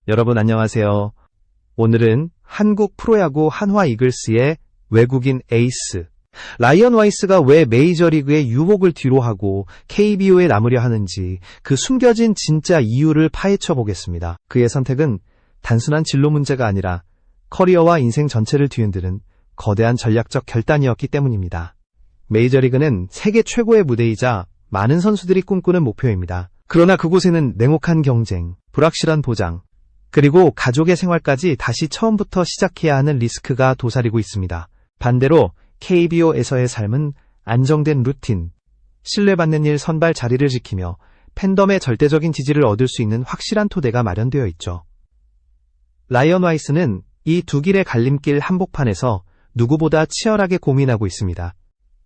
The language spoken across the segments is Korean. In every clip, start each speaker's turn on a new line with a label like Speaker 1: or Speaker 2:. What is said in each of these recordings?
Speaker 1: 여러분 안녕하세요. 오늘은 한국 프로야구 한화 이글스의 외국인 에이스 라이언 와이스가 왜 메이저리그의 유혹을 뒤로하고 KBO에 남으려 하는지 그 숨겨진 진짜 이유를 파헤쳐 보겠습니다. 그의 선택은 단순한 진로 문제가 아니라 커리어와 인생 전체를 뒤흔드는 거대한 전략적 결단이었기 때문입니다. 메이저리그는 세계 최고의 무대이자 많은 선수들이 꿈꾸는 목표입니다. 그러나 그곳에는 냉혹한 경쟁, 불확실한 보장, 그리고 가족의 생활까지 다시 처음부터 시작해야 하는 리스크가 도사리고 있습니다. 반대로 KBO에서의 삶은 안정된 루틴, 신뢰받는 일 선발 자리를 지키며 팬덤의 절대적인 지지를 얻을 수 있는 확실한 토대가 마련되어 있죠. 라이언 와이스는 이 두 길의 갈림길 한복판에서 누구보다 치열하게 고민하고 있습니다.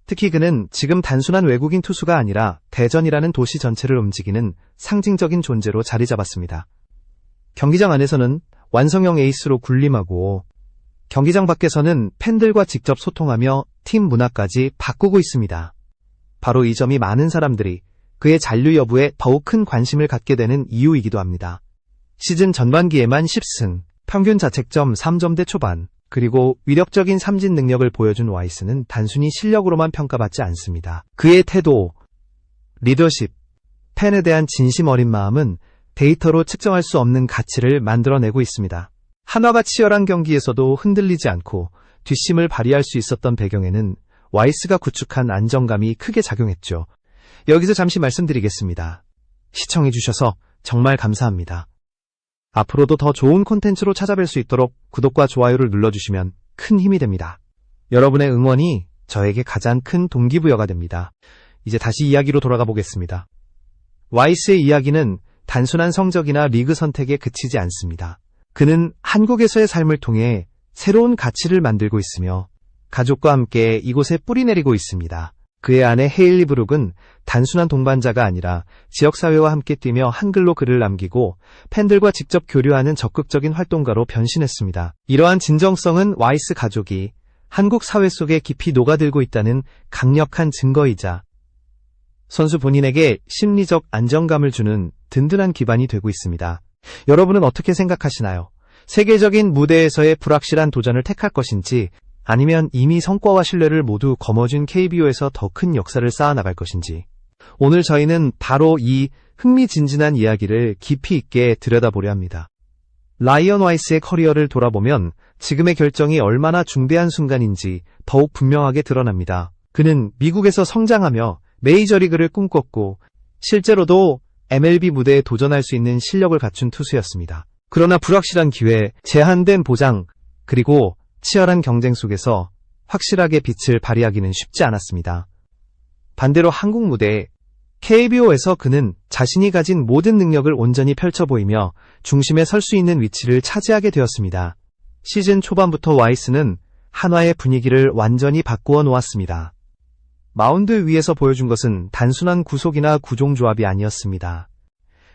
Speaker 1: 특히 그는 지금 단순한 외국인 투수가 아니라 대전이라는 도시 전체를 움직이는 상징적인 존재로 자리 잡았습니다. 경기장 안에서는 완성형 에이스로 군림하고 경기장 밖에서는 팬들과 직접 소통하며 팀 문화까지 바꾸고 있습니다. 바로 이 점이 많은 사람들이 그의 잔류 여부에 더욱 큰 관심을 갖게 되는 이유이기도 합니다. 시즌 전반기에만 10승, 평균 자책점 3점대 초반, 그리고 위력적인 삼진 능력을 보여준 와이스는 단순히 실력으로만 평가받지 않습니다. 그의 태도, 리더십, 팬에 대한 진심 어린 마음은 데이터로 측정할 수 없는 가치를 만들어내고 있습니다. 한화가 치열한 경기에서도 흔들리지 않고 뒷심을 발휘할 수 있었던 배경에는 와이스가 구축한 안정감이 크게 작용했죠. 여기서 잠시 말씀드리겠습니다. 시청해주셔서 정말 감사합니다. 앞으로도 더 좋은 콘텐츠로 찾아뵐 수 있도록 구독과 좋아요를 눌러주시면 큰 힘이 됩니다. 여러분의 응원이 저에게 가장 큰 동기부여가 됩니다. 이제 다시 이야기로 돌아가 보겠습니다. 와이스의 이야기는 단순한 성적이나 리그 선택에 그치지 않습니다. 그는 한국에서의 삶을 통해 새로운 가치를 만들고 있으며 가족과 함께 이곳에 뿌리내리고 있습니다. 그의 아내 헤일리 브룩은 단순한 동반자가 아니라 지역사회와 함께 뛰며 한글로 글을 남기고 팬들과 직접 교류하는 적극적인 활동가로 변신했습니다. 이러한 진정성은 와이스 가족이 한국 사회 속에 깊이 녹아들고 있다는 강력한 증거이자 선수 본인에게 심리적 안정감을 주는 든든한 기반이 되고 있습니다. 여러분은 어떻게 생각하시나요? 세계적인 무대에서의 불확실한 도전을 택할 것인지 아니면 이미 성과와 신뢰를 모두 거머쥔 KBO에서 더 큰 역사를 쌓아나갈 것인지 오늘 저희는 바로 이 흥미진진한 이야기를 깊이 있게 들여다보려 합니다. 라이언 와이스의 커리어를 돌아보면 지금의 결정이 얼마나 중대한 순간인지 더욱 분명하게 드러납니다. 그는 미국에서 성장하며 메이저리그를 꿈꿨고 실제로도 MLB 무대에 도전할 수 있는 실력을 갖춘 투수였습니다. 그러나 불확실한 기회, 제한된 보장, 그리고 치열한 경쟁 속에서 확실하게 빛을 발휘하기는 쉽지 않았습니다. 반대로 한국 무대 KBO에서 그는 자신이 가진 모든 능력을 온전히 펼쳐 보이며 중심에 설 수 있는 위치를 차지하게 되었습니다. 시즌 초반부터 와이스는 한화의 분위기를 완전히 바꾸어 놓았습니다. 마운드 위에서 보여준 것은 단순한 구속이나 구종조합이 아니었습니다.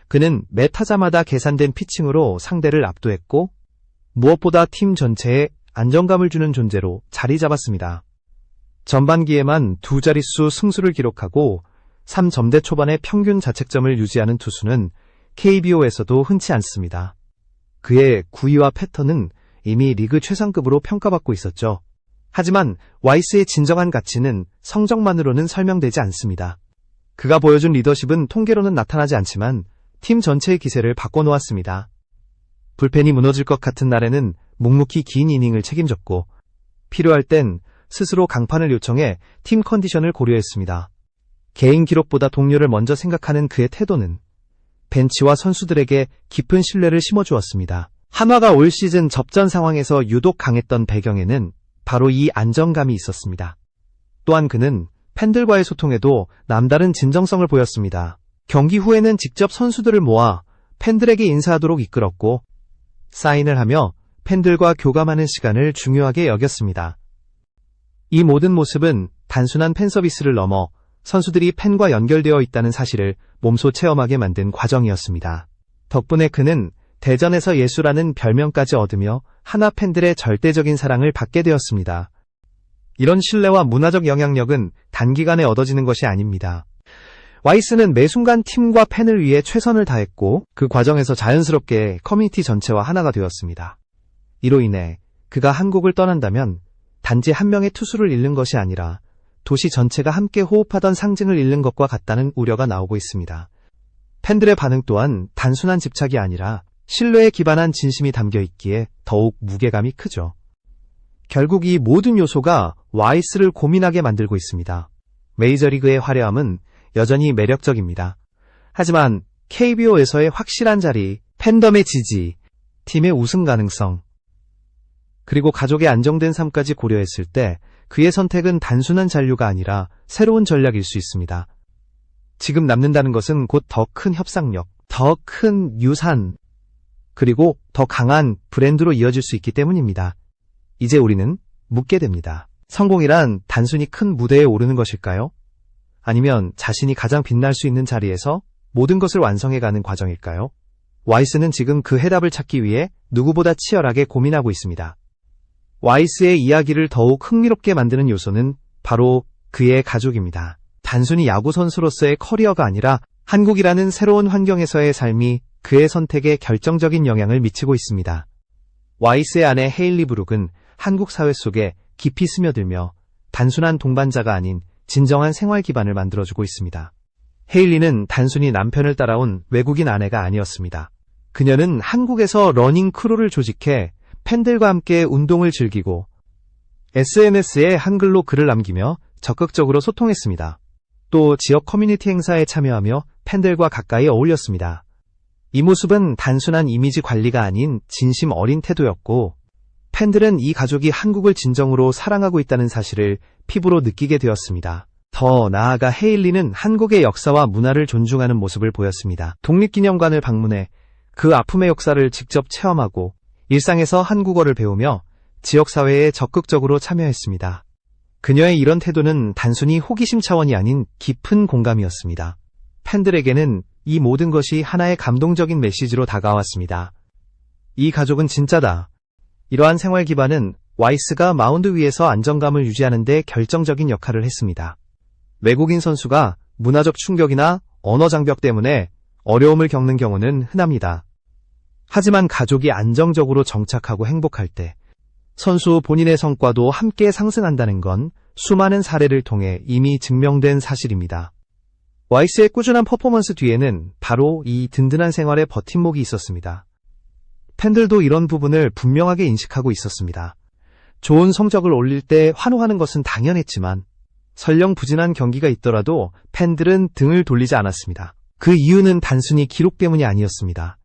Speaker 1: 그는 매 타자마다 계산된 피칭으로 상대를 압도했고 무엇보다 팀 전체에 안정감을 주는 존재로 자리 잡았습니다. 전반기에만 두 자릿수 승수를 기록하고 3점대 초반의 평균 자책점을 유지하는 투수는 KBO에서도 흔치 않습니다. 그의 구위와 패턴은 이미 리그 최상급으로 평가받고 있었죠. 하지만 와이스의 진정한 가치는 성적만으로는 설명되지 않습니다. 그가 보여준 리더십은 통계로는 나타나지 않지만 팀 전체의 기세를 바꿔놓았습니다. 불펜이 무너질 것 같은 날에는 묵묵히 긴 이닝을 책임졌고 필요할 땐 스스로 강판을 요청해 팀 컨디션을 고려했습니다. 개인 기록보다 동료를 먼저 생각하는 그의 태도는 벤치와 선수들에게 깊은 신뢰를 심어주었습니다. 한화가 올 시즌 접전 상황에서 유독 강했던 배경에는 바로 이 안정감이 있었습니다. 또한 그는 팬들과의 소통에도 남다른 진정성을 보였습니다. 경기 후에는 직접 선수들을 모아 팬들에게 인사하도록 이끌었고 사인을 하며 팬들과 교감하는 시간을 중요하게 여겼습니다. 이 모든 모습은 단순한 팬 서비스를 넘어 선수들이 팬과 연결되어 있다는 사실을 몸소 체험하게 만든 과정이었습니다. 덕분에 그는 대전에서 예수라는 별명까지 얻으며 한화 팬들의 절대적인 사랑을 받게 되었습니다. 이런 신뢰와 문화적 영향력은 단기간에 얻어지는 것이 아닙니다. 와이스는 매 순간 팀과 팬을 위해 최선을 다했고 그 과정에서 자연스럽게 커뮤니티 전체와 하나가 되었습니다. 이로 인해 그가 한국을 떠난다면 단지 한 명의 투수를 잃는 것이 아니라 도시 전체가 함께 호흡하던 상징을 잃는 것과 같다는 우려가 나오고 있습니다. 팬들의 반응 또한 단순한 집착이 아니라 신뢰에 기반한 진심이 담겨 있기에 더욱 무게감이 크죠. 결국 이 모든 요소가 와이스를 고민하게 만들고 있습니다. 메이저리그의 화려함은 여전히 매력적입니다. 하지만 KBO에서의 확실한 자리, 팬덤의 지지, 팀의 우승 가능성, 그리고 가족의 안정된 삶까지 고려했을 때 그의 선택은 단순한 잔류가 아니라 새로운 전략일 수 있습니다. 지금 남는다는 것은 곧 더 큰 협상력, 더 큰 유산, 그리고 더 강한 브랜드로 이어질 수 있기 때문입니다. 이제 우리는 묻게 됩니다. 성공이란 단순히 큰 무대에 오르는 것일까요? 아니면 자신이 가장 빛날 수 있는 자리에서 모든 것을 완성해가는 과정일까요? 와이스는 지금 그 해답을 찾기 위해 누구보다 치열하게 고민하고 있습니다. 와이스의 이야기를 더욱 흥미롭게 만드는 요소는 바로 그의 가족입니다. 단순히 야구 선수로서의 커리어가 아니라 한국이라는 새로운 환경에서의 삶이 그의 선택에 결정적인 영향을 미치고 있습니다. 와이스의 아내 헤일리 브룩은 한국 사회 속에 깊이 스며들며 단순한 동반자가 아닌 진정한 생활 기반을 만들어주고 있습니다. 헤일리는 단순히 남편을 따라온 외국인 아내가 아니었습니다. 그녀는 한국에서 러닝 크루를 조직해 팬들과 함께 운동을 즐기고 SNS에 한글로 글을 남기며 적극적으로 소통했습니다. 또 지역 커뮤니티 행사에 참여하며 팬들과 가까이 어울렸습니다. 이 모습은 단순한 이미지 관리가 아닌 진심 어린 태도였고 팬들은 이 가족이 한국을 진정으로 사랑하고 있다는 사실을 피부로 느끼게 되었습니다. 더 나아가 헤일리는 한국의 역사와 문화를 존중하는 모습을 보였습니다. 독립기념관을 방문해 그 아픔의 역사를 직접 체험하고 일상에서 한국어를 배우며 지역사회에 적극적으로 참여했습니다. 그녀의 이런 태도는 단순히 호기심 차원이 아닌 깊은 공감이었습니다. 팬들에게는 이 모든 것이 하나의 감동적인 메시지로 다가왔습니다. 이 가족은 진짜다. 이러한 생활 기반은 와이스가 마운드 위에서 안정감을 유지하는 데 결정적인 역할을 했습니다. 외국인 선수가 문화적 충격이나 언어 장벽 때문에 어려움을 겪는 경우는 흔합니다. 하지만 가족이 안정적으로 정착하고 행복할 때 선수 본인의 성과도 함께 상승한다는 건 수많은 사례를 통해 이미 증명된 사실입니다. 와이스의 꾸준한 퍼포먼스 뒤에는 바로 이 든든한 생활의 버팀목이 있었습니다. 팬들도 이런 부분을 분명하게 인식하고 있었습니다. 좋은 성적을 올릴 때 환호하는 것은 당연했지만 설령 부진한 경기가 있더라도 팬들은 등을 돌리지 않았습니다. 그 이유는 단순히 기록 때문이 아니었습니다.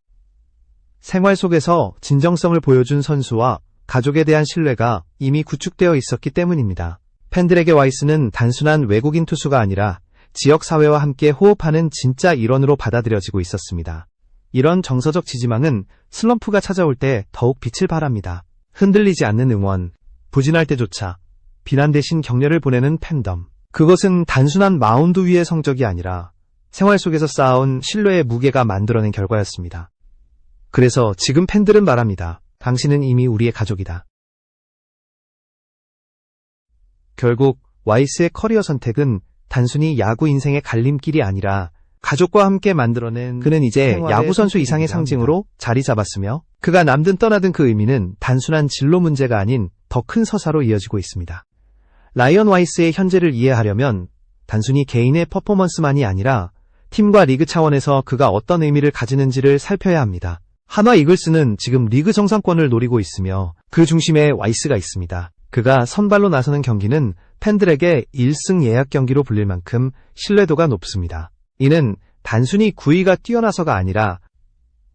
Speaker 1: 생활 속에서 진정성을 보여준 선수와 가족에 대한 신뢰가 이미 구축되어 있었기 때문입니다. 팬들에게 와이스는 단순한 외국인 투수가 아니라 지역사회와 함께 호흡하는 진짜 일원으로 받아들여지고 있었습니다. 이런 정서적 지지망은 슬럼프가 찾아올 때 더욱 빛을 발합니다. 흔들리지 않는 응원, 부진할 때조차 비난 대신 격려를 보내는 팬덤. 그것은 단순한 마운드 위의 성적이 아니라 생활 속에서 쌓아온 신뢰의 무게가 만들어낸 결과였습니다. 그래서 지금 팬들은 말합니다. 당신은 이미 우리의 가족이다. 결국 와이스의 커리어 선택은 단순히 야구 인생의 갈림길이 아니라 가족과 함께 만들어낸 그는 이제 야구선수 이상의 상징으로 자리 잡았으며 그가 남든 떠나든 그 의미는 단순한 진로 문제가 아닌 더 큰 서사로 이어지고 있습니다. 라이언 와이스의 현재를 이해하려면 단순히 개인의 퍼포먼스만이 아니라 팀과 리그 차원에서 그가 어떤 의미를 가지는지를 살펴야 합니다. 한화 이글스는 지금 리그 정상권을 노리고 있으며 그 중심에 와이스가 있습니다. 그가 선발로 나서는 경기는 팬들에게 1승 예약 경기로 불릴 만큼 신뢰도가 높습니다. 이는 단순히 구위가 뛰어나서가 아니라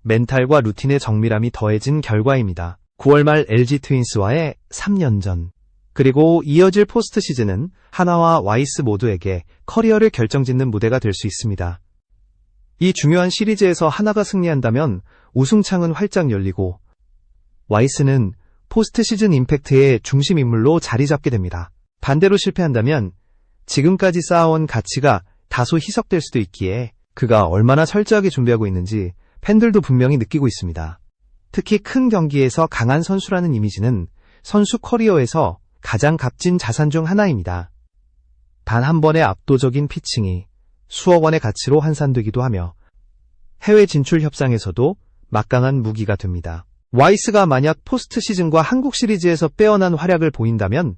Speaker 1: 멘탈과 루틴의 정밀함이 더해진 결과입니다. 9월 말 LG 트윈스와의 3연전 그리고 이어질 포스트 시즌은 한화와 와이스 모두에게 커리어를 결정짓는 무대가 될 수 있습니다. 이 중요한 시리즈에서 하나가 승리한다면 우승창은 활짝 열리고 와이스는 포스트 시즌 임팩트의 중심 인물로 자리 잡게 됩니다. 반대로 실패한다면 지금까지 쌓아온 가치가 다소 희석될 수도 있기에 그가 얼마나 철저하게 준비하고 있는지 팬들도 분명히 느끼고 있습니다. 특히 큰 경기에서 강한 선수라는 이미지는 선수 커리어에서 가장 값진 자산 중 하나입니다. 단 한 번의 압도적인 피칭이 수억 원의 가치로 환산되기도 하며 해외 진출 협상에서도 막강한 무기가 됩니다. 와이스가 만약 포스트 시즌과 한국 시리즈에서 빼어난 활약을 보인다면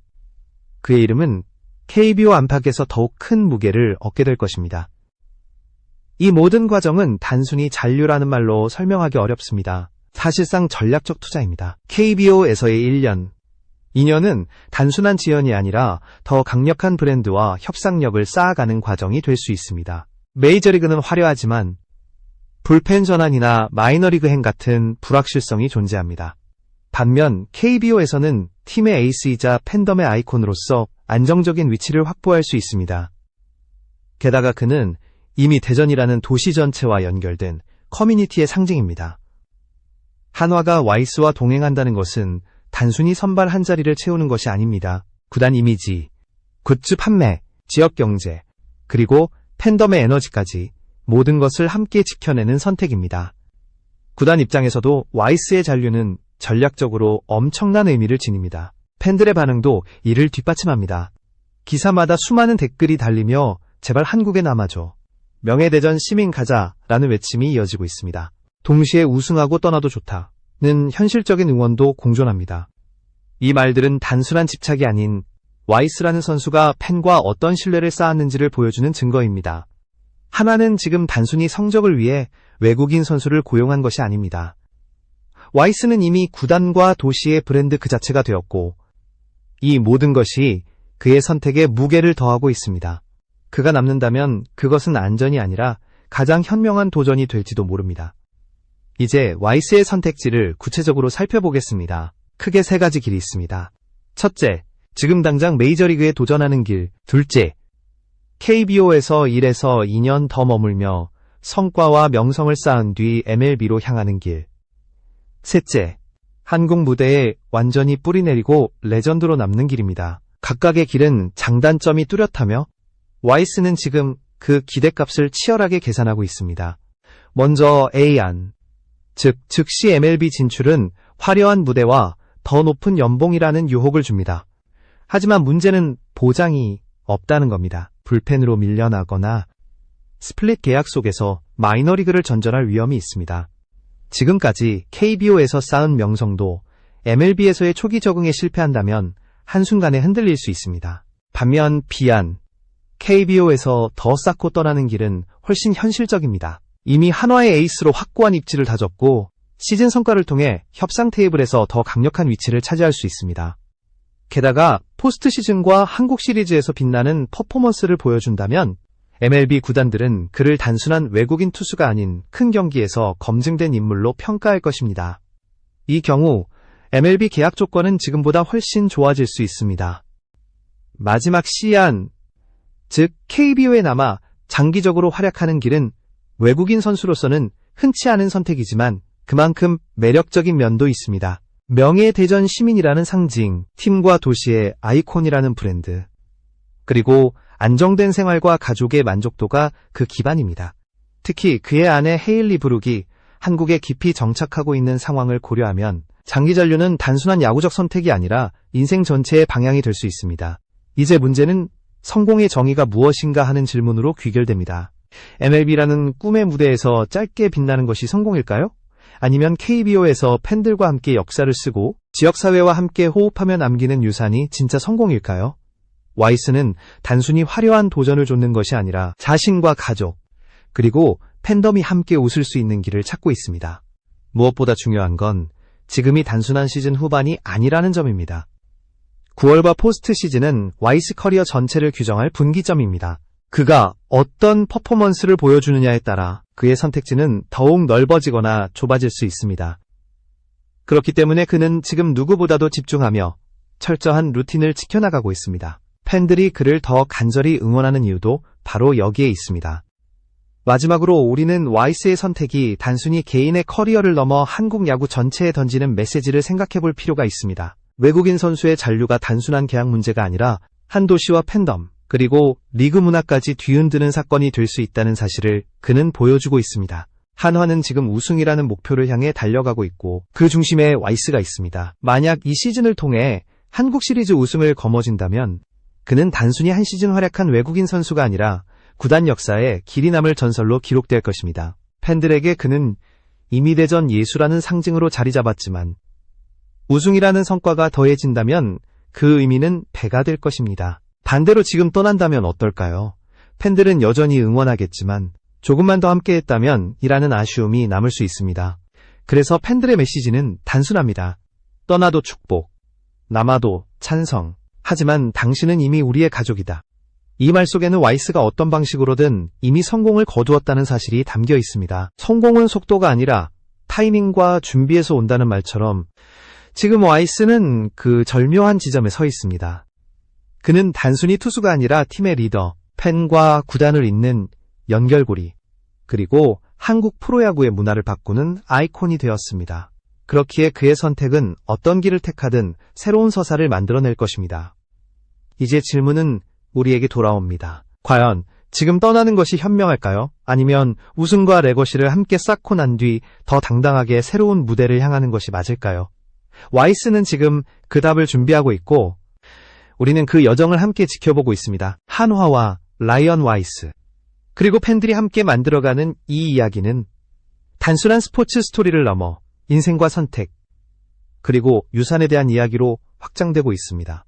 Speaker 1: 그의 이름은 KBO 안팎에서 더욱 큰 무게를 얻게 될 것입니다. 이 모든 과정은 단순히 잔류라는 말로 설명하기 어렵습니다. 사실상 전략적 투자입니다. KBO에서의 1년, 2년은 단순한 지연이 아니라 더 강력한 브랜드와 협상력을 쌓아가는 과정이 될 수 있습니다. 메이저리그는 화려하지만 불펜 전환이나 마이너리그 행 같은 불확실성이 존재합니다. 반면 KBO에서는 팀의 에이스이자 팬덤의 아이콘으로서 안정적인 위치를 확보할 수 있습니다. 게다가 그는 이미 대전이라는 도시 전체와 연결된 커뮤니티의 상징입니다. 한화가 와이스와 동행한다는 것은 단순히 선발 한 자리를 채우는 것이 아닙니다. 구단 이미지, 굿즈 판매, 지역 경제, 그리고 팬덤의 에너지까지 모든 것을 함께 지켜내는 선택입니다. 구단 입장에서도 와이스의 잔류는 전략적으로 엄청난 의미를 지닙니다. 팬들의 반응도 이를 뒷받침합니다. 기사마다 수많은 댓글이 달리며 제발 한국에 남아줘, 명예대전 시민 가자라는 외침이 이어지고 있습니다. 동시에 우승하고 떠나도 좋다는 현실적인 응원도 공존합니다. 이 말들은 단순한 집착이 아닌 와이스라는 선수가 팬과 어떤 신뢰를 쌓았는지를 보여주는 증거입니다. 한화는 지금 단순히 성적을 위해 외국인 선수를 고용한 것이 아닙니다. 와이스는 이미 구단과 도시의 브랜드 그 자체가 되었고 이 모든 것이 그의 선택에 무게를 더하고 있습니다. 그가 남는다면 그것은 안전이 아니라 가장 현명한 도전이 될지도 모릅니다. 이제 와이스의 선택지를 구체적으로 살펴보겠습니다. 크게 세 가지 길이 있습니다. 첫째, 지금 당장 메이저리그에 도전하는 길. 둘째, KBO에서 1에서 2년 더 머물며 성과와 명성을 쌓은 뒤 MLB로 향하는 길. 셋째, 한국 무대에 완전히 뿌리내리고 레전드로 남는 길입니다. 각각의 길은 장단점이 뚜렷하며 와이스는 지금 그 기대값을 치열하게 계산하고 있습니다. 먼저 A안, 즉 즉시 MLB 진출은 화려한 무대와 더 높은 연봉이라는 유혹을 줍니다. 하지만 문제는 보장이 없다는 겁니다. 불펜으로 밀려나거나 스플릿 계약 속에서 마이너리그를 전전할 위험이 있습니다. 지금까지 KBO에서 쌓은 명성도 MLB에서의 초기 적응에 실패한다면 한순간에 흔들릴 수 있습니다. 반면 B안, KBO에서 더 쌓고 떠나는 길은 훨씬 현실적입니다. 이미 한화의 에이스로 확고한 입지를 다졌고 시즌 성과를 통해 협상 테이블에서 더 강력한 위치를 차지할 수 있습니다. 게다가 포스트 시즌과 한국 시리즈에서 빛나는 퍼포먼스를 보여준다면 MLB 구단들은 그를 단순한 외국인 투수가 아닌 큰 경기에서 검증된 인물로 평가할 것입니다. 이 경우 MLB 계약 조건은 지금보다 훨씬 좋아질 수 있습니다. 마지막 C안, 즉 KBO에 남아 장기적으로 활약하는 길은 외국인 선수로서는 흔치 않은 선택이지만 그만큼 매력적인 면도 있습니다. 명예대전 시민이라는 상징, 팀과 도시의 아이콘이라는 브랜드, 그리고 안정된 생활과 가족의 만족도가 그 기반입니다. 특히 그의 아내 헤일리 브룩이 한국에 깊이 정착하고 있는 상황을 고려하면 장기 잔류는 단순한 야구적 선택이 아니라 인생 전체의 방향이 될 수 있습니다. 이제 문제는 성공의 정의가 무엇인가 하는 질문으로 귀결됩니다. MLB라는 꿈의 무대에서 짧게 빛나는 것이 성공일까요? 아니면 KBO에서 팬들과 함께 역사를 쓰고 지역사회와 함께 호흡하며 남기는 유산이 진짜 성공일까요? 와이스는 단순히 화려한 도전을 좇는 것이 아니라 자신과 가족, 그리고 팬덤이 함께 웃을 수 있는 길을 찾고 있습니다. 무엇보다 중요한 건 지금이 단순한 시즌 후반이 아니라는 점입니다. 9월과 포스트 시즌은 와이스 커리어 전체를 규정할 분기점입니다. 그가 어떤 퍼포먼스를 보여주느냐에 따라 그의 선택지는 더욱 넓어지거나 좁아질 수 있습니다. 그렇기 때문에 그는 지금 누구보다도 집중하며 철저한 루틴을 지켜나가고 있습니다. 팬들이 그를 더 간절히 응원하는 이유도 바로 여기에 있습니다. 마지막으로 우리는 와이스의 선택이 단순히 개인의 커리어를 넘어 한국 야구 전체에 던지는 메시지를 생각해 볼 필요가 있습니다. 외국인 선수의 잔류가 단순한 계약 문제가 아니라 한 도시와 팬덤, 그리고 리그 문화까지 뒤흔드는 사건이 될 수 있다는 사실을 그는 보여주고 있습니다. 한화는 지금 우승이라는 목표를 향해 달려가고 있고 그 중심에 와이스가 있습니다. 만약 이 시즌을 통해 한국 시리즈 우승을 거머쥔다면 그는 단순히 한 시즌 활약한 외국인 선수가 아니라 구단 역사에 길이 남을 전설로 기록될 것입니다. 팬들에게 그는 이미 대전 예수라는 상징으로 자리 잡았지만 우승이라는 성과가 더해진다면 그 의미는 배가 될 것입니다. 반대로 지금 떠난다면 어떨까요? 팬들은 여전히 응원하겠지만 조금만 더 함께했다면 이라는 아쉬움이 남을 수 있습니다. 그래서 팬들의 메시지는 단순합니다. 떠나도 축복, 남아도 찬성. 하지만 당신은 이미 우리의 가족이다. 이 말 속에는 와이스가 어떤 방식으로든 이미 성공을 거두었다는 사실이 담겨 있습니다. 성공은 속도가 아니라 타이밍과 준비에서 온다는 말처럼 지금 와이스는 그 절묘한 지점에 서 있습니다. 그는 단순히 투수가 아니라 팀의 리더, 팬과 구단을 잇는 연결고리, 그리고 한국 프로야구의 문화를 바꾸는 아이콘이 되었습니다. 그렇기에 그의 선택은 어떤 길을 택하든 새로운 서사를 만들어낼 것입니다. 이제 질문은 우리에게 돌아옵니다. 과연 지금 떠나는 것이 현명할까요? 아니면 우승과 레거시를 함께 쌓고 난 뒤 더 당당하게 새로운 무대를 향하는 것이 맞을까요? 와이스는 지금 그 답을 준비하고 있고 우리는 그 여정을 함께 지켜보고 있습니다. 한화와 라이언 와이스, 그리고 팬들이 함께 만들어가는 이 이야기는 단순한 스포츠 스토리를 넘어 인생과 선택, 그리고 유산에 대한 이야기로 확장되고 있습니다.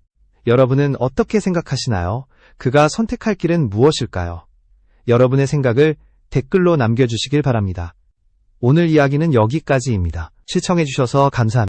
Speaker 1: 여러분은 어떻게 생각하시나요? 그가 선택할 길은 무엇일까요? 여러분의 생각을 댓글로 남겨주시길 바랍니다. 오늘 이야기는 여기까지입니다. 시청해주셔서 감사합니다.